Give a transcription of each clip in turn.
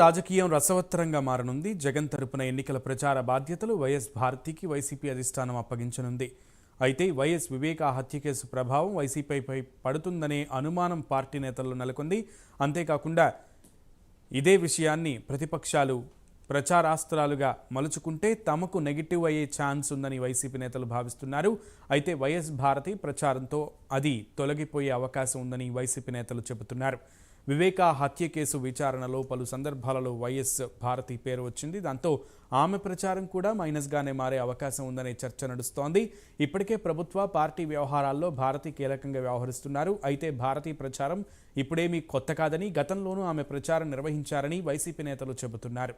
రాజకీయం రసవత్తరంగా మారనుంది. జగన్ తరపున ఎన్నికల ప్రచార బాధ్యతలు వైఎస్ భారతికి వైసీపీ అధిష్టానం అప్పగించనుంది. అయితే వైఎస్ వివేకా హత్య కేసు ప్రభావం వైసీపీపై పడుతుందనే అనుమానం పార్టీ నేతల్లో నెలకొంది. అంతేకాకుండా ఇదే విషయాన్ని ప్రతిపక్షాలు ప్రచారాస్త్రాలుగా మలుచుకుంటే తమకు నెగిటివ్ అయ్యే ఛాన్స్ ఉందని వైసీపీ నేతలు భావిస్తున్నారు. అయితే వైఎస్ భారతి ప్రచారంతో అది తొలగిపోయే అవకాశం ఉందని వైసీపీ నేతలు చెబుతున్నారు. వివేకా హత్య కేసు విచారణలో పలు సందర్భాలలో వైఎస్ భారతి పేరు వచ్చింది. దాంతో ఆమె ప్రచారం కూడా మైనస్గానే మారే అవకాశం ఉందనే చర్చ నడుస్తోంది. ఇప్పటికే ప్రభుత్వ పార్టీ వ్యవహారాల్లో భారతి కీలకంగా వ్యవహరిస్తున్నారు. అయితే భారతీ ప్రచారం ఇప్పుడేమీ కొత్త కాదని, గతంలోనూ ఆమె ప్రచారం నిర్వహించారని వైసీపీ నేతలు చెబుతున్నారు.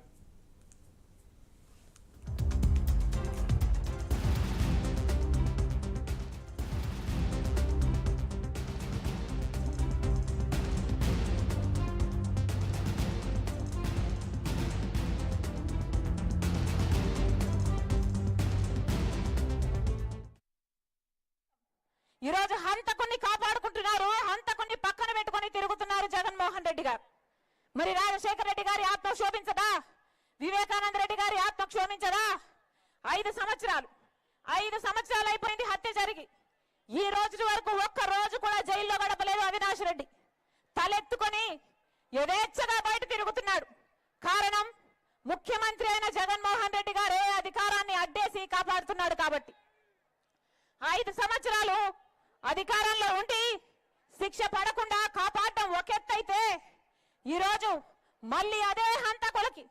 ఈ రోజు హంతకుని కాపాడుకుంటున్నారు, హంతకుని పక్కన పెట్టుకొని తిరుగుతున్నారు జగన్మోహన్ రెడ్డి గారు. మరి రాజశేఖర రెడ్డి గారి ఆత్మ క్షోభించదా? వివేకానంద రెడ్డి గారి ఆత్మ క్షోభించదా? 5 సంవత్సరాలు అయిపోయింది హత్య జరిగి. ఈ రోజు వరకు ఒక్క రోజు కూడా జైల్లో గడపలేదు అవినాష్ రెడ్డి. తలెత్తుకొని యథేచ్ఛగా బయట తిరుగుతున్నాడు. కారణం, ముఖ్యమంత్రి అయిన జగన్మోహన్ రెడ్డి గారే అధికారాన్ని అడ్డేసి కాపాడుతున్నాడు కాబట్టి. 5 సంవత్సరాలు అధికారంలో ఉండి శిక్ష పడకుండా కాపాడటం ఒకెత్తైతే, ఈరోజు మళ్ళీ అదే హంతకులకి,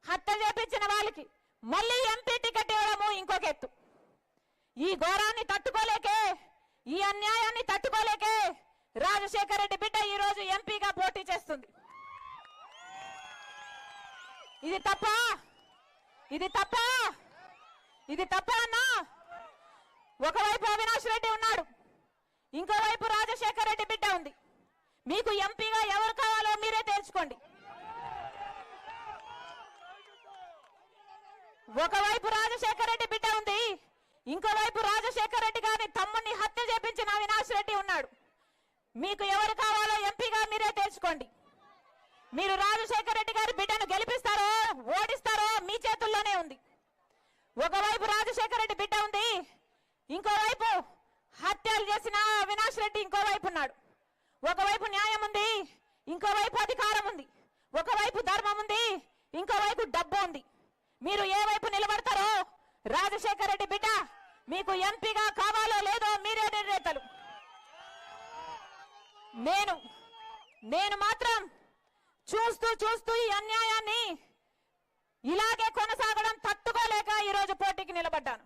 హత్య చేపించిన వాళ్ళకి మళ్ళీ ఎంపీ టికెట్ ఇవ్వడము ఇంకొక ఎత్తు. ఈ ఘోరాన్ని తట్టుకోలేకే, ఈ అన్యాయాన్ని తట్టుకోలేకే రాజశేఖర రెడ్డి బిడ్డ ఈ రోజు ఎంపీగా పోటీ చేస్తుంది. ఇది తప్ప అన్నా? ఒకవైపు అవినాష్ రెడ్డి ఉన్నాడు, ఇంకోవైపు రాజశేఖర రెడ్డి బిడ్డ ఉంది. మీకు ఎంపీగా ఎవరు కావాలో మీరే తేల్చుకోండి. ఒకవైపు రాజశేఖర రెడ్డి బిడ్డ ఉంది, ఇంకోవైపు రాజశేఖర రెడ్డి గారిని తమ్ముడిని హత్య చేపించిన అవినాష్ రెడ్డి ఉన్నాడు. మీకు ఎవరు కావాలో ఎంపీగా మీరే తేల్చుకోండి. మీరు రాజశేఖర రెడ్డి గారి బిడ్డను గెలిపిస్తారో ఓడిస్తారో మీ చేతుల్లోనే ఉంది. ఒకవైపు రాజశేఖర రెడ్డి బిడ్డ ఉంది, ఇంకోవైపు హత్యలు చేసిన అవినాష్ రెడ్డి ఇంకోవైపు ఉన్నాడు. ఒకవైపు న్యాయం ఉంది, ఇంకోవైపు అధికారం ఉంది. ఒకవైపు ధర్మం ఉంది, ఇంకోవైపు డబ్బు ఉంది. మీరు ఏ వైపు నిలబడతారో రాజశేఖర రెడ్డి బిడ్డ మీకు ఎంపీగా కావాలో లేదో మీరే నిర్ణేతలు. నేను మాత్రం చూస్తూ ఈ అన్యాయాన్ని ఇలాగే కొనసాగడం తట్టుకోలేక ఈరోజు పోటీకి నిలబడ్డాను.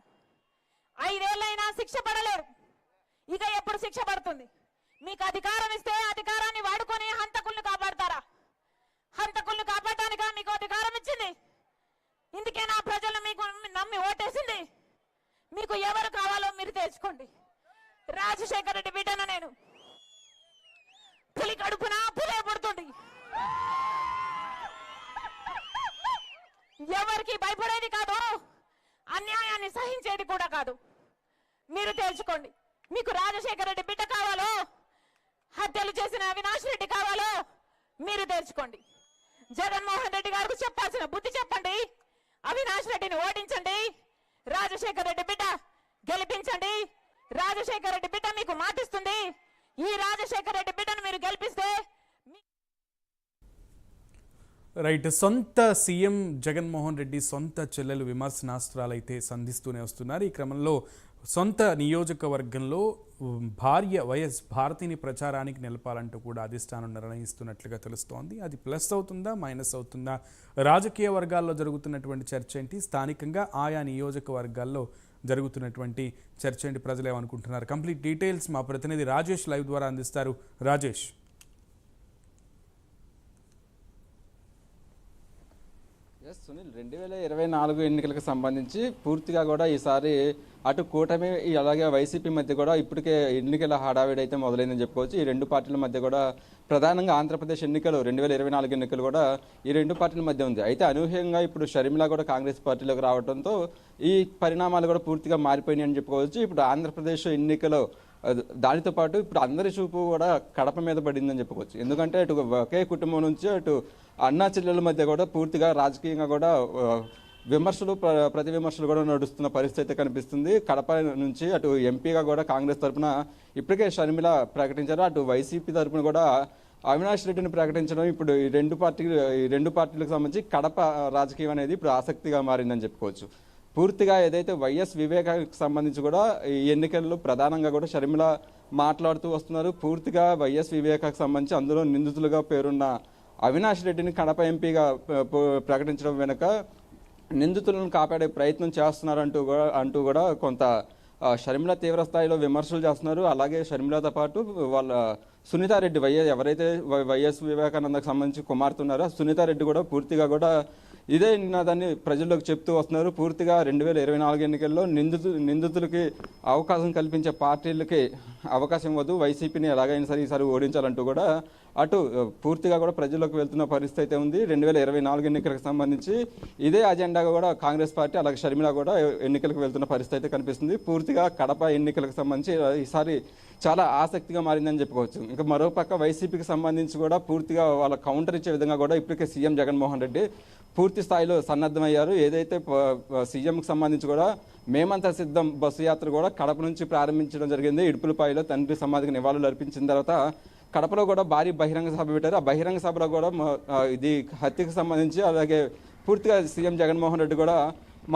5 ఏళ్ళైనా శిక్ష పడలేరు, ఇక ఎప్పుడు శిక్ష పడుతుంది? మీకు అధికారం ఇస్తే అధికారాన్ని వాడుకొని హంతకుల్ని కాపాడతారా? హంతకుల్ని కాపాడటానికా మీకు అధికారం ఇచ్చింది? ఇందుకేనా ప్రజలు మీకు నమ్మి ఓటేసింది? మీకు ఎవరు కావాలో మీరు తెచ్చుకోండి. రాజశేఖర రెడ్డి బిడ్డను నేను. పులి కడుపున పులే పడుతుంది. ఎవరికి భయపడేది కాదు, అన్యాయాన్ని సహించేది కూడా కాదు. మీరు తేల్చుకోండి. మీకు రాజశేఖర రెడ్డి బిడ్డ కావాలో, హత్యలు చేసిన అవినాష్ రెడ్డి కావాలో మీరు తేల్చుకోండి. జగన్మోహన్ రెడ్డి గారికి చెప్పాల్సిన బుద్ధి చెప్పండి. అవినాష్ రెడ్డిని ఓడించండి, రాజశేఖర రెడ్డి బిడ్డ గెలిపించండి. రాజశేఖర రెడ్డి బిడ్డ మీకు మాటిస్తుంది. ఈ రాజశేఖర రెడ్డి బిడ్డను మీరు గెలిపిస్తే రైట్. సొంత సీఎం జగన్మోహన్ రెడ్డి సొంత చెల్లెలు విమర్శనాస్త్రాలైతే సంధిస్తూనే వస్తున్నారు. ఈ క్రమంలో సొంత నియోజకవర్గంలో భార్య వైఎస్ భారతిని ప్రచారానికి నిలపాలంటూ కూడా అధిష్టానం నిర్ణయిస్తున్నట్లుగా తెలుస్తోంది. అది ప్లస్ అవుతుందా, మైనస్ అవుతుందా? రాజకీయ వర్గాల్లో జరుగుతున్నటువంటి చర్చ ఏంటి? స్థానికంగా ఆయా నియోజకవర్గాల్లో జరుగుతున్నటువంటి చర్చ ఏంటి? ప్రజలు ఏమనుకుంటున్నారు? కంప్లీట్ డీటెయిల్స్ మా ప్రతినిధి రాజేష్ లైవ్ ద్వారా అందిస్తారు. రాజేష్. సునీల్, 2024 ఎన్నికలకు సంబంధించి పూర్తిగా కూడా ఈసారి అటు కూటమి అలాగే వైసీపీ మధ్య కూడా ఇప్పటికే ఎన్నికల హడావిడి అయితే మొదలైందని చెప్పుకోవచ్చు. ఈ 2 పార్టీల మధ్య కూడా ప్రధానంగా ఆంధ్రప్రదేశ్ ఎన్నికలు 2024 ఎన్నికలు కూడా ఈ 2 పార్టీల మధ్య ఉంది. అయితే అనూహ్యంగా ఇప్పుడు షర్మిల కూడా కాంగ్రెస్ పార్టీలోకి రావడంతో ఈ పరిణామాలు కూడా పూర్తిగా మారిపోయినాయి అని చెప్పుకోవచ్చు. ఇప్పుడు ఆంధ్రప్రదేశ్ ఎన్నికలు దానితో పాటు ఇప్పుడు అందరి చూపు కూడా కడప మీద పడిందని చెప్పుకోవచ్చు. ఎందుకంటే అటు ఒకే కుటుంబం నుంచి అటు అన్నా చెల్లెల మధ్య కూడా పూర్తిగా రాజకీయంగా కూడా ప్రతి విమర్శలు కూడా నడుస్తున్న పరిస్థితి కనిపిస్తుంది. కడప నుంచి అటు ఎంపీగా కూడా కాంగ్రెస్ తరఫున ఇప్పటికే షర్మిల ప్రకటించారు. అటు వైసీపీ తరఫున కూడా అవినాష్ రెడ్డిని ప్రకటించడం ఇప్పుడు ఈ రెండు పార్టీలకు సంబంధించి కడప రాజకీయం అనేది ఇప్పుడు ఆసక్తిగా మారిందని చెప్పుకోవచ్చు. పూర్తిగా ఏదైతే వైఎస్ వివేకానికి సంబంధించి కూడా ఈ ఎన్నికల్లో ప్రధానంగా కూడా షర్మిల మాట్లాడుతూ వస్తున్నారు. పూర్తిగా వైఎస్ వివేకాకు సంబంధించి అందులో నిందితులుగా పేరున్న అవినాష్ రెడ్డిని కడప ఎంపీగా ప్రకటించడం వెనుక నిందితులను కాపాడే ప్రయత్నం చేస్తున్నారంటూ కూడా కొంత షర్మిల తీవ్ర స్థాయిలో విమర్శలు చేస్తున్నారు. అలాగే షర్మిలతో పాటు వాళ్ళ సునీతారెడ్డి ఎవరైతే వైఎస్ వివేకానందకు సంబంధించి కుమార్తె ఉన్నారో సునీతారెడ్డి కూడా పూర్తిగా కూడా ఇదే నినాదాన్ని ప్రజల్లోకి చెప్తూ వస్తున్నారు. పూర్తిగా 2024 ఎన్నికల్లో నిందితులకి అవకాశం కల్పించే పార్టీలకి అవకాశం ఇవ్వదు, వైసీపీని ఎలాగైనా సరే ఈసారి ఓడించాలంటూ కూడా అటు పూర్తిగా కూడా ప్రజల్లోకి వెళ్తున్న పరిస్థితి అయితే ఉంది. 2024 ఎన్నికలకు సంబంధించి ఇదే అజెండాగా కూడా కాంగ్రెస్ పార్టీ అలాగే షర్మిల కూడా ఎన్నికలకు వెళ్తున్న పరిస్థితి అయితే కనిపిస్తుంది. పూర్తిగా కడప ఎన్నికలకు సంబంధించి ఈసారి చాలా ఆసక్తిగా మారిందని చెప్పుకోవచ్చు. ఇంకా మరోపక్క వైసీపీకి సంబంధించి కూడా పూర్తిగా వాళ్ళ కౌంటర్ ఇచ్చే విధంగా కూడా ఇప్పటికే సీఎం జగన్మోహన్ రెడ్డి పూర్తి స్థాయిలో సన్నద్ధమయ్యారు. ఏదైతే సీఎంకి సంబంధించి కూడా మేమంతా సిద్ధం బస్సు యాత్ర కూడా కడప నుంచి ప్రారంభించడం జరిగింది. ఇడుపులపాయలో తండ్రి సమాధికి నివాళులు అర్పించిన తర్వాత కడపలో కూడా భారీ బహిరంగ సభ పెట్టారు. ఆ బహిరంగ సభలో కూడా ఇది హత్యకు సంబంధించి అలాగే పూర్తిగా సీఎం జగన్మోహన్ రెడ్డి కూడా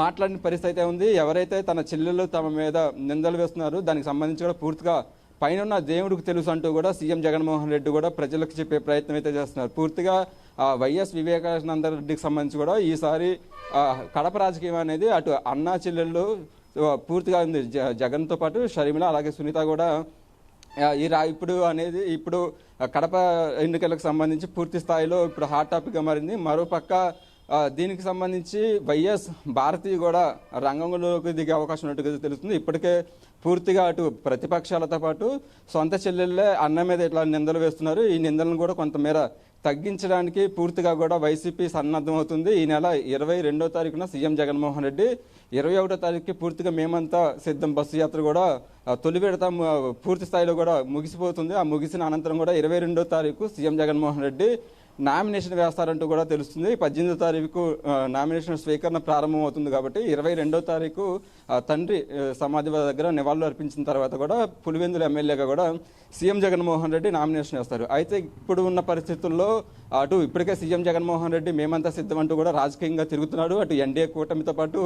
మాట్లాడిన పరిస్థితి అయితే ఉంది. ఎవరైతే తన చెల్లెలు తమ మీద నిందలు వేస్తున్నారు దానికి సంబంధించి కూడా పూర్తిగా పైన దేవుడికి తెలుసు అంటూ కూడా సీఎం జగన్మోహన్ రెడ్డి కూడా ప్రజలకు చెప్పే ప్రయత్నం అయితే చేస్తున్నారు. పూర్తిగా వైఎస్ వివేకానంద రెడ్డికి సంబంధించి కూడా ఈసారి కడప రాజకీయం అనేది అటు అన్నా చెల్లెళ్ళు పూర్తిగా ఉంది. జగన్తో పాటు షర్మిల అలాగే సునీత కూడా ఇప్పుడు కడప ఎన్నికలకు సంబంధించి పూర్తి స్థాయిలో ఇప్పుడు హాట్ టాపిక్గా మారింది. మరోపక్క దీనికి సంబంధించి వైఎస్ భారతి కూడా రంగంలోకి దిగే అవకాశం ఉన్నట్టుగా తెలుస్తుంది. ఇప్పటికే పూర్తిగా అటు ప్రతిపక్షాలతో పాటు సొంత చెల్లెళ్ళే అన్న మీద ఇట్లా నిందలు వేస్తున్నారు. ఈ నిందలను కూడా కొంతమేర తగ్గించడానికి పూర్తిగా కూడా వైసీపీ సన్నద్ధమవుతుంది. ఈ నెల 22వ తారీఖున సీఎం జగన్మోహన్ రెడ్డి 21వ తారీఖుకి పూర్తిగా మేమంతా సిద్ధం బస్సు యాత్ర కూడా తొలి విడత పూర్తి స్థాయిలో కూడా ముగిసిపోతుంది. ఆ ముగిసిన అనంతరం కూడా 22వ తారీఖు సీఎం జగన్మోహన్ రెడ్డి నామినేషన్ వేస్తారంటూ కూడా తెలుస్తుంది. 18వ తారీఖు నామినేషన్ స్వీకరణ ప్రారంభం అవుతుంది కాబట్టి 22వ తారీఖు తండ్రి సమాధి దగ్గర నివాళులు అర్పించిన తర్వాత కూడా పులివెందుల ఎమ్మెల్యేగా కూడా సీఎం జగన్మోహన్ రెడ్డి నామినేషన్ వేస్తారు. అయితే ఇప్పుడు ఉన్న పరిస్థితుల్లో అటు ఇప్పటికే సీఎం జగన్మోహన్ రెడ్డి మేమంతా సిద్ధం అంటూ కూడా రాజకీయంగా తిరుగుతున్నాడు. అటు ఎన్డీఏ కూటమితో పాటు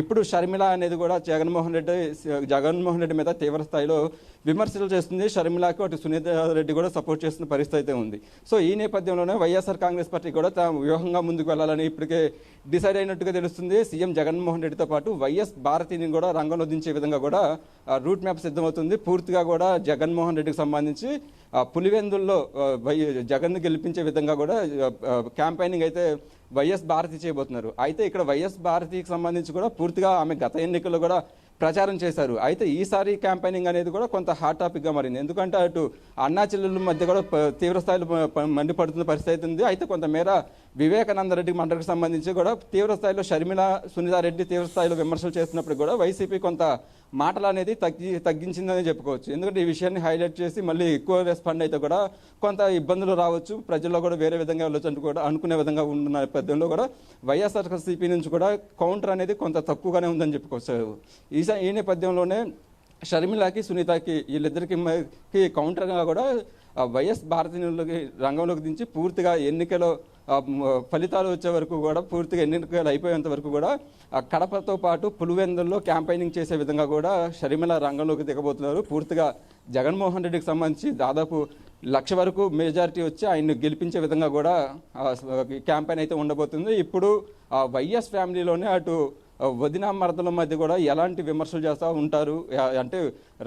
ఇప్పుడు షర్మిల అనేది కూడా జగన్మోహన్ రెడ్డి మీద తీవ్ర స్థాయిలో విమర్శలు చేస్తుంది. షర్మిలకు అటు సునీత రెడ్డి కూడా సపోర్ట్ చేస్తున్న పరిస్థితి అయితే ఉంది. సో ఈ నేపథ్యంలోనే వైఎస్ఆర్ కాంగ్రెస్ పార్టీ కూడా వ్యూహంగా ముందుకు వెళ్లాలని ఇప్పటికే డిసైడ్ అయినట్టుగా తెలుస్తుంది. సీఎం జగన్మోహన్ రెడ్డితో పాటు వైఎస్ భారతిని కూడా రంగంలో దించే విధంగా కూడా రూట్ మ్యాప్ సిద్ధమవుతుంది. పూర్తిగా కూడా జగన్మోహన్ రెడ్డికి సంబంధించి పులివెందుల్లో జగన్ గెలిపించే విధంగా కూడా క్యాంపెయినింగ్ అయితే వైఎస్ భారతి చేయబోతున్నారు. అయితే ఇక్కడ వైఎస్ భారతికి సంబంధించి కూడా పూర్తిగా ఆమె గత ఎన్నికల్లో కూడా ప్రచారం చేశారు. అయితే ఈసారి క్యాంపెయినింగ్ అనేది కూడా కొంత హాట్ టాపిక్గా మారింది. ఎందుకంటే అటు అన్నా చెల్లెల మధ్య కూడా తీవ్ర స్థాయిలో మండిపడుతున్న పరిస్థితి ఉంది. అయితే కొంతమేర వివేకానంద రెడ్డి మండలికి సంబంధించి కూడా తీవ్ర స్థాయిలో షర్మిల సునీతారెడ్డి తీవ్ర స్థాయిలో విమర్శలు చేస్తున్నప్పుడు కూడా వైసీపీ కొంత మాటలు అనేది తగ్గించిందని చెప్పుకోవచ్చు. ఎందుకంటే ఈ విషయాన్ని హైలైట్ చేసి మళ్ళీ ఎక్కువ రెస్పాండ్ అయితే కూడా కొంత ఇబ్బందులు రావచ్చు, ప్రజల్లో కూడా వేరే విధంగా వెళ్ళొచ్చు అంటూ కూడా అనుకునే విధంగా ఉన్న నేపథ్యంలో కూడా వైఎస్ఆర్సీపీ నుంచి కూడా కౌంటర్ అనేది కొంత తక్కువగానే ఉందని చెప్పుకోవచ్చు. ఈ నేపథ్యంలోనే షర్మిలకి సునీతకి వీళ్ళిద్దరికి కౌంటర్గా కూడా వైఎస్ భారతీయులకి రంగంలోకి దించి పూర్తిగా ఎన్నికలో ఫలితాలు వచ్చే వరకు కూడా పూర్తిగా ఎన్నికలు అయిపోయేంత వరకు కూడా కడపతో పాటు పులివెందుల్లో క్యాంపెయినింగ్ చేసే విధంగా కూడా షర్మిల రంగంలోకి దిగబోతున్నారు. పూర్తిగా జగన్మోహన్ రెడ్డికి సంబంధించి దాదాపు 1,00,000 వరకు మెజారిటీ వచ్చి ఆయన్ని గెలిపించే విధంగా కూడా క్యాంపెయిన్ అయితే ఉండబోతుంది. ఇప్పుడు వైఎస్ ఫ్యామిలీలోనే అటు వదిన మరదల మధ్య కూడా ఎలాంటి విమర్శలు చేస్తూ ఉంటారు అంటే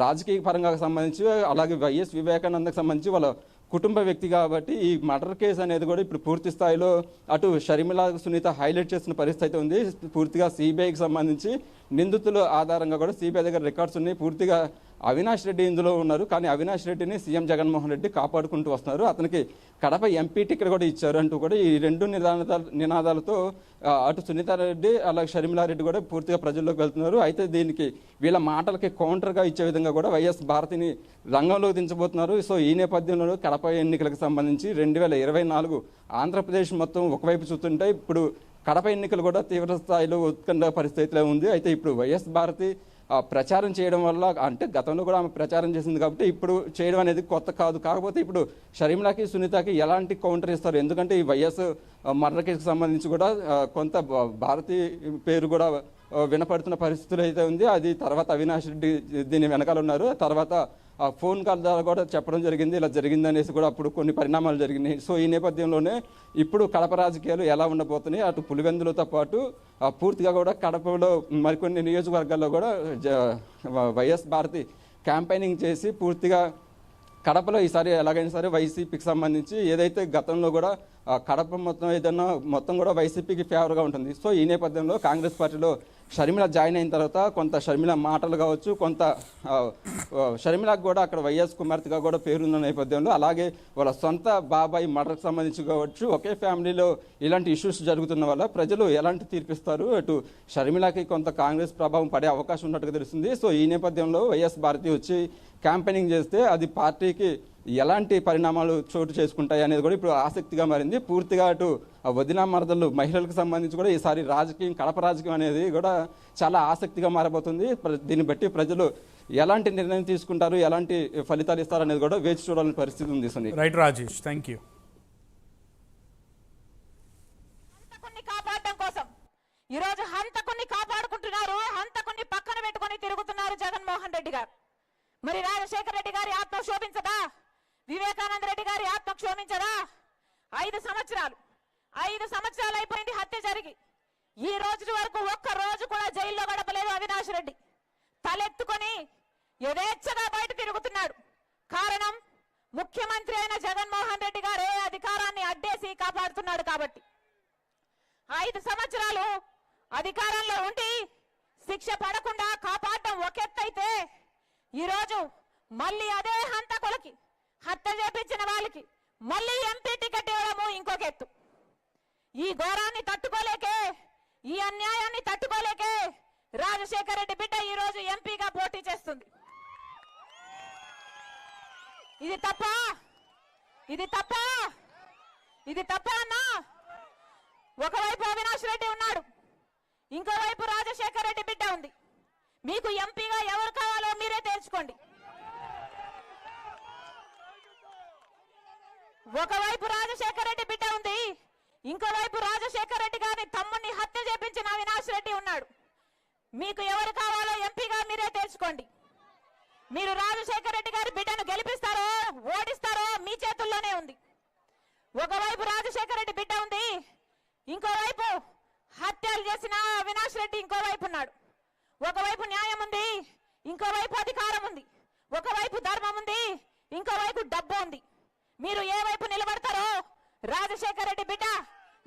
రాజకీయ పరంగా సంబంధించి అలాగే వైఎస్ వివేకానందకు సంబంధించి వాళ్ళ కుటుంబ వ్యక్తి కాబట్టి ఈ మర్డర్ కేసు అనేది కూడా ఇప్పుడు పూర్తి స్థాయిలో అటు షర్మిల సునీత హైలైట్ చేసిన పరిస్థితి ఉంది. పూర్తిగా సిబిఐకి సంబంధించి నిందితుల ఆధారంగా కూడా సిబిఐ దగ్గర రికార్డ్స్ ఉన్నాయి. పూర్తిగా అవినాష్ రెడ్డి ఇందులో ఉన్నారు. కానీ అవినాష్ రెడ్డిని సీఎం జగన్మోహన్ రెడ్డి కాపాడుకుంటూ వస్తున్నారు. అతనికి కడప ఎంపీ టికెట్ కూడా ఇచ్చారు అంటూ కూడా ఈ రెండు నినాదాలతో అటు సునీతారెడ్డి అలాగే షర్మిలారెడ్డి కూడా పూర్తిగా ప్రజల్లోకి వెళ్తున్నారు. అయితే దీనికి వీళ్ళ మాటలకి కౌంటర్గా ఇచ్చే విధంగా కూడా వైఎస్ భారతిని రంగంలోకి దించబోతున్నారు. సో ఈ నేపథ్యంలో కడప ఎన్నికలకు సంబంధించి 2024 ఆంధ్రప్రదేశ్ మొత్తం ఒకవైపు చూస్తుంటే ఇప్పుడు కడప ఎన్నికలు కూడా తీవ్ర స్థాయిలో ఉత్కంఠ పరిస్థితిలో ఉంది. అయితే ఇప్పుడు వైఎస్ భారతి ప్రచారం చేయడం వల్ల, అంటే గతంలో కూడా ఆమె ప్రచారం చేసింది కాబట్టి ఇప్పుడు చేయడం అనేది కొత్త కాదు. కాకపోతే ఇప్పుడు షర్మిలాకి సునీతకి ఎలాంటి కౌంటర్ ఇస్తారు? ఎందుకంటే ఈ వైఎస్ మర్డర్ కేసుకు సంబంధించి కూడా కొంత భారతి పేరు కూడా వినపడుతున్న పరిస్థితులు అయితే ఉంది. అది తర్వాత అవినాష్ రెడ్డి దీని వెనకాల ఉన్నారు. తర్వాత ఫోన్ కాల్ ద్వారా కూడా చెప్పడం జరిగింది, ఇలా జరిగింది అనేసి కూడా అప్పుడు కొన్ని పరిణామాలు జరిగినాయి. సో ఈ నేపథ్యంలోనే ఇప్పుడు కడప రాజకీయాలు ఎలా ఉండబోతున్నాయి, అటు పులివెందులతో పాటు పూర్తిగా కూడా కడపలో మరికొన్ని నియోజకవర్గాల్లో కూడా వైఎస్ భారతి క్యాంపెయినింగ్ చేసి పూర్తిగా కడపలో ఈసారి ఎలాగైనా సరే వైసీపీకి సంబంధించి ఏదైతే గతంలో కూడా కడప మొత్తం కూడా వైసీపీకి ఫేవర్గా ఉంటుంది. సో ఈ నేపథ్యంలో కాంగ్రెస్ పార్టీలో షర్మిల జాయిన్ అయిన తర్వాత కొంత షర్మిల మాటలు కావచ్చు, కొంత షర్మిలకు కూడా అక్కడ వైఎస్ కుమార్తెగా కూడా పేరున్న నేపథ్యంలో, అలాగే వాళ్ళ సొంత బాబాయ్ మర్డర్కి సంబంధించి కావచ్చు, ఒకే ఫ్యామిలీలో ఇలాంటి ఇష్యూస్ జరుగుతున్న వల్ల ప్రజలు ఎలాంటి తీర్పిస్తారు, అటు షర్మిలకి కొంత కాంగ్రెస్ ప్రభావం పడే అవకాశం ఉన్నట్టుగా తెలుస్తుంది. సో ఈ నేపథ్యంలో వైఎస్ భారతి వచ్చి క్యాంపెయినింగ్ చేస్తే అది పార్టీకి ఎలాంటి పరిణామాలు చోటు చేసుకుంటాయి అనేది కూడా ఇప్పుడు ఆసక్తిగా మారింది. పూర్తిగా అటు వదినా మరదలు మహిళలకు సంబంధించి కూడా ఈసారి రాజకీయం, కడప రాజకీయం అనేది కూడా చాలా ఆసక్తిగా మారబోతుంది. దీన్ని బట్టి ప్రజలు ఎలాంటి నిర్ణయం తీసుకుంటారు, ఎలాంటి ఫలితాలు ఇస్తారు అనేది కూడా వేచి చూడాలని పరిస్థితి ఉంది. Sunil. Right Rajesh, thank you. హంతకుణ్ణి కాపాడడం కోసం ఈరోజు హంతకుణ్ణి కాపాడుకుంటున్నారు, హంతకుణ్ణి పక్కన పెట్టుకొని తిరుగుతున్నారు జగన్మోహన్ రెడ్డి గారు. మరి రాజశేఖర రెడ్డి గారి ఆత్మ శోభించదా? వివేకానంద రెడ్డి గారి ఆత్మ క్షోభించదా? 5 సంవత్సరాలు అయిపోయింది హత్య జరిగి. ఈ రోజు వరకు ఒక్క రోజు కూడా జైల్లో గడపలేదు అవినాష్ రెడ్డి. తలెత్తుకొని యథేచ్ఛగా బయట తిరుగుతున్నాడు. కారణం ముఖ్యమంత్రి అయిన జగన్మోహన్ రెడ్డి గారే అధికారాన్ని అడ్డేసి కాపాడుతున్నాడు కాబట్టి. 5 సంవత్సరాలు అధికారంలో ఉండి శిక్ష పడకుండా కాపాడటం ఒకెత్తైతే, ఈరోజు మళ్ళీ అదే హంతకులకి, హత్య చేపించిన వాళ్ళకి మళ్ళీ ఎంపీ టికెట్ ఇవ్వడము ఇంకొక ఎత్తు. ఈ ఘోరాన్ని తట్టుకోలేకే, ఈ అన్యాయాన్ని తట్టుకోలేకే రాజశేఖర రెడ్డి బిడ్డ ఈ రోజు ఎంపీగా పోటీ చేస్తుంది. ఇది తప్ప? ఇది తప్ప అన్నా? ఒకవైపు అవినాష్ రెడ్డి ఉన్నాడు, ఇంకోవైపు రాజశేఖర రెడ్డి బిడ్డ ఉంది. మీకు ఎంపీగా ఎవరు కావాలో మీరే తేల్చుకోండి. ఒకవైపు రాజశేఖర రెడ్డి బిడ్డ ఉంది, ఇంకోవైపు రాజశేఖర రెడ్డి గారిని తమ్ముడిని హత్య చేపించిన అవినాష్ రెడ్డి ఉన్నాడు. మీకు ఎవరు కావాలో ఎంపీగా మీరే తేల్చుకోండి. మీరు రాజశేఖర రెడ్డి గారి బిడ్డను గెలిపిస్తారో ఓడిస్తారో మీ చేతుల్లోనే ఉంది. ఒకవైపు రాజశేఖర రెడ్డి బిడ్డ ఉంది, ఇంకోవైపు హత్యలు చేసిన అవినాష్ రెడ్డి ఇంకోవైపు ఉన్నాడు. ఒకవైపు న్యాయం ఉంది, ఇంకోవైపు అధికారం ఉంది. ఒకవైపు ధర్మం ఉంది, ఇంకోవైపు డబ్బు ఉంది. మీరు ఏ వైపు నిలబడతారో రాజశేఖర రెడ్డి బిడ్డ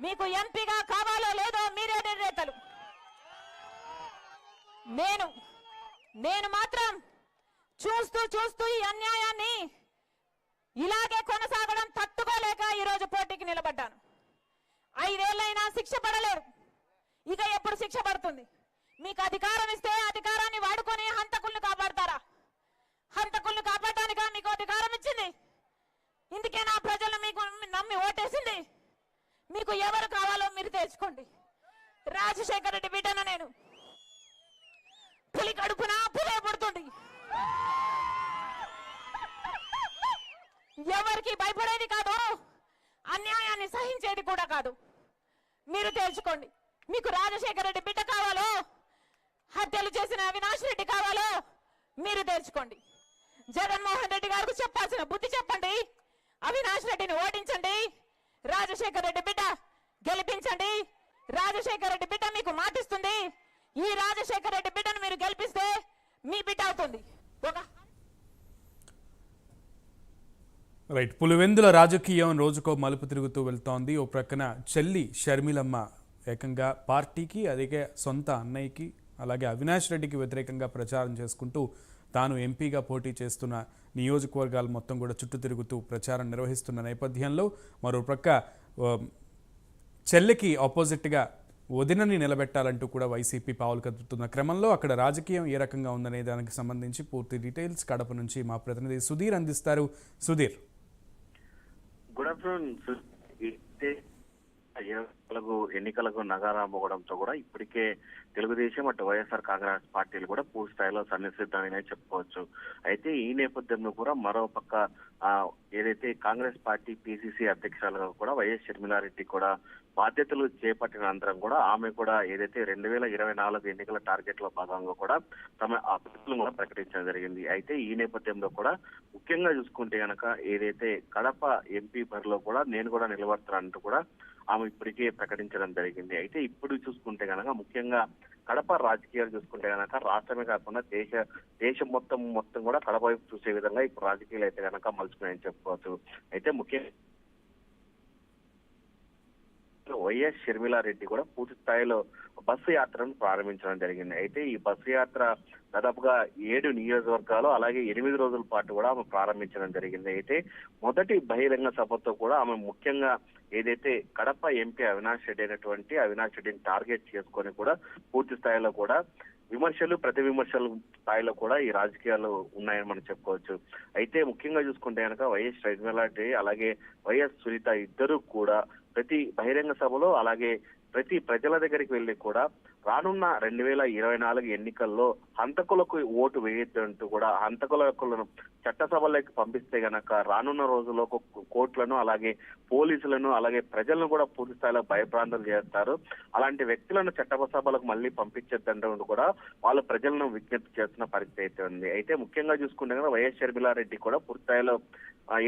మీకు ఎంపీగా కావాలో లేదో మీరే నిర్ణేతలు. నేను మాత్రం చూస్తూ ఈ అన్యాయాన్ని ఇలాగే కొనసాగడం తట్టుకోలేక ఈరోజు పోటీకి నిలబడ్డాను. 5 ఏళ్ళైనా శిక్ష పడలేరు, ఇక ఎప్పుడు శిక్ష పడుతుంది? మీకు అధికారం ఇస్తే అధికారాన్ని వాడుకొని హంతకుల్ని కాపాడతారా? హంతకుల్ని కాపాడటానికా మీకు అధికారం ఇచ్చింది? ఇందుకే నా ప్రజలు మీకు నమ్మి ఓటేసింది. మీకు ఎవరు కావాలో మీరు తెలుసుకోండి. రాజశేఖర రెడ్డి బిడ్డను నేను. పులి కడుపున పులే పుడుతుంది. ఎవరికి భయపడేది కాదు, అన్యాయాన్ని సహించేది కూడా కాదు. మీరు తెలుసుకోండి. మీకు రాజశేఖర రెడ్డి బిడ్డ కావాలో, హత్యలు చేసిన అవినాష్ రెడ్డి కావాలో మీరు తెలుసుకోండి. జగన్మోహన్ రెడ్డి గారికి చెప్పాల్సిన బుద్ధి చెప్పండి. అవినాష్ రెడ్డిని ఓడించండి, రాజశేఖర రెడ్డి బిడ్డ గెలిపించండి. రాజశేఖర రెడ్డి బిడ్డ మీకు మాటిస్తుంది. ఈ రాజశేఖర రెడ్డి బిడ్డను మీరు గెలిపిస్తే మీ బిడ్డ అవుతుంది. రైట్, పులివెందుల రాజకీయం రోజుకో మలుపు తిరుగుతూ వెళ్తోంది. ఓ ప్రక్కన చెల్లి షర్మిలమ్మ ఏకంగా పార్టీకి, అదే సొంత అన్నయ్యకి, అలాగే అవినాష్ రెడ్డికి వ్యతిరేకంగా ప్రచారం చేసుకుంటూ తాను ఎంపీగా పోటీ చేస్తున్న నియోజకవర్గాలు మొత్తం కూడా చుట్టూ తిరుగుతూ ప్రచారం నిర్వహిస్తున్న నేపథ్యంలో మరోపక్క చెల్లికి ఆపోజిట్గా వదినని నిలబెట్టాలంటూ కూడా వైసీపీ పావులు కదుపుతున్న క్రమంలో అక్కడ రాజకీయం ఏ రకంగా ఉందనే దానికి సంబంధించి పూర్తి డీటెయిల్స్ కడప నుంచి మా ప్రతినిధి సుధీర్ అందిస్తారు. Sudheer, good afternoon. ఎన్నికలకు నగారా మోగడంతో కూడా ఇప్పటికే తెలుగుదేశం అటు వైఎస్ఆర్ కాంగ్రెస్ పార్టీలు కూడా పూర్తి స్థాయిలో సన్నిసిద్ధమనే చెప్పుకోవచ్చు. అయితే ఈ నేపథ్యంలో కూడా మరోపక్క ఏదైతే కాంగ్రెస్ పార్టీ పిసిసి అధ్యక్షురాలుగా కూడా వైఎస్ షర్మిలారెడ్డి కూడా బాధ్యతలు చేపట్టిన అనంతరం కూడా ఆమె కూడా ఏదైతే 2024 ఎన్నికల టార్గెట్ లో భాగంగా కూడా తమ అభ్యర్థులను కూడా ప్రకటించడం జరిగింది. అయితే ఈ నేపథ్యంలో కూడా ముఖ్యంగా చూసుకుంటే గనక ఏదైతే కడప ఎంపీ బరిలో కూడా నేను కూడా నిలబడతానంటూ కూడా ఆమె ఇప్పటికే ప్రకటించడం జరిగింది. అయితే ఇప్పుడు చూసుకుంటే గనక ముఖ్యంగా కడప రాజకీయాలు చూసుకుంటే గనక రాష్ట్రమే కాకుండా దేశం మొత్తం కూడా కడప వైపు చూసే విధంగా ఇప్పుడు రాజకీయాలు అయితే గనక మలుచుకున్నాయని చెప్పుకోవచ్చు. అయితే ముఖ్యంగా వైఎస్ షర్మిలారెడ్డి కూడా పూర్తి స్థాయిలో బస్సు యాత్రను ప్రారంభించడం జరిగింది. అయితే ఈ బస్సు యాత్ర దాదాపుగా 7 నియోజకవర్గాలు అలాగే 8 రోజుల పాటు కూడా ఆమె ప్రారంభించడం జరిగింది. అయితే మొదటి బహిరంగ సభతో కూడా ఆమె ముఖ్యంగా ఏదైతే కడప ఎంపీ అవినాష్ రెడ్డిని టార్గెట్ చేసుకొని కూడా పూర్తి స్థాయిలో కూడా ప్రతి విమర్శలు స్థాయిలో కూడా ఈ రాజకీయాలు ఉన్నాయని మనం చెప్పుకోవచ్చు. అయితే ముఖ్యంగా చూసుకుంటే కనుక వైఎస్ షర్మిలారెడ్డి అలాగే వైఎస్ సునీత ఇద్దరు కూడా ప్రతి బహిరంగ సభలో అలాగే ప్రతి ప్రజల దగ్గరికి వెళ్ళి కూడా రానున్న 2024 ఎన్నికల్లో హంతకులకు ఓటు వేయొద్దంటూ కూడా హంతకులను చట్టసభలోకి పంపిస్తే గనక రానున్న రోజుల్లో కోర్టులను అలాగే పోలీసులను అలాగే ప్రజలను కూడా పూర్తి స్థాయిలో భయభ్రాంతులు చేస్తారు. అలాంటి వ్యక్తులను చట్టసభలకు మళ్ళీ పంపించొద్దంటూ కూడా వాళ్ళు ప్రజలను విజ్ఞప్తి చేస్తున్న పరిస్థితి అయితే ఉంది. అయితే ముఖ్యంగా చూసుకుంటే కనుక వైఎస్ షర్మిలారెడ్డి కూడా పూర్తి స్థాయిలో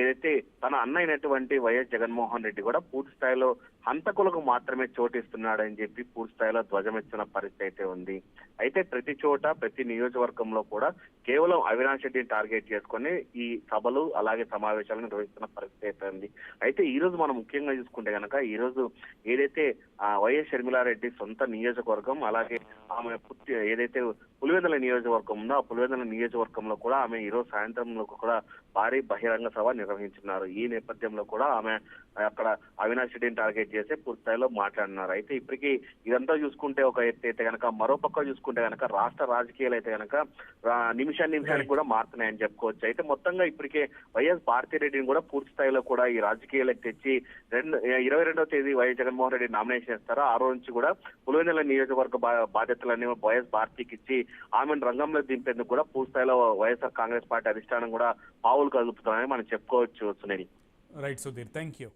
ఏదైతే తన అన్న అయినటువంటి వైఎస్ జగన్మోహన్ రెడ్డి కూడా పూర్తి స్థాయిలో హంతకులకు మాత్రమే చోటిస్తున్నాడని చెప్పి పూర్తి స్థాయిలో ధ్వజమెత్తున్న పరిస్థితి అయితే ఉంది. అయితే ప్రతి చోట ప్రతి నియోజకవర్గంలో కూడా కేవలం అవినాష్ రెడ్డిని టార్గెట్ చేసుకొని ఈ సభలు అలాగే సమావేశాలు నిర్వహిస్తున్న పరిస్థితి అయితే ఉంది. అయితే ఈ రోజు మనం ముఖ్యంగా చూసుకుంటే కనుక ఈ రోజు ఏదైతే వైఎస్ షర్మిలారెడ్డి సొంత నియోజకవర్గం అలాగే ఆమె ఏదైతే పులివెందుల నియోజకవర్గం ఉందో ఆ పులివెందుల నియోజకవర్గంలో కూడా ఆమె ఈ రోజు సాయంత్రంలో కూడా భారీ బహిరంగ సభ నిర్వహించున్నారు. ఈ నేపథ్యంలో కూడా ఆమె అక్కడ అవినాష్ రెడ్డిని టార్గెట్ చేసి పూర్తి స్థాయిలో మాట్లాడినారు. అయితే ఇప్పటికీ ఇదంతా చూసుకుంటే ఒక ఎత్తు అయితే కనుక మరోపక్క చూసుకుంటే కనుక రాష్ట్ర రాజకీయాలు అయితే కనుక నిమిషానికి కూడా మారుతున్నాయని చెప్పుకోవచ్చు. అయితే మొత్తంగా ఇప్పటికే వైఎస్ భారతిరెడ్డిని కూడా పూర్తి స్థాయిలో కూడా ఈ రాజకీయాలకు తెచ్చి 22వ తేదీ వైఎస్ జగన్మోహన్ రెడ్డి నామినేషన్ చేస్తారో ఆ రోజు నుంచి కూడా పులివెందుల నియోజకవర్గ బాధ్యతలన్నీ వైఎస్ భారతికి ఇచ్చి ఆమెను రంగంలో దింపేందుకు కూడా పూర్తి స్థాయిలో వైఎస్ఆర్ కాంగ్రెస్ పార్టీ అధిష్టానం కూడా పావులు కదుపుతున్నారని మనం చెప్పుకోవచ్చు. Sunil. Right Sudheer, thank you.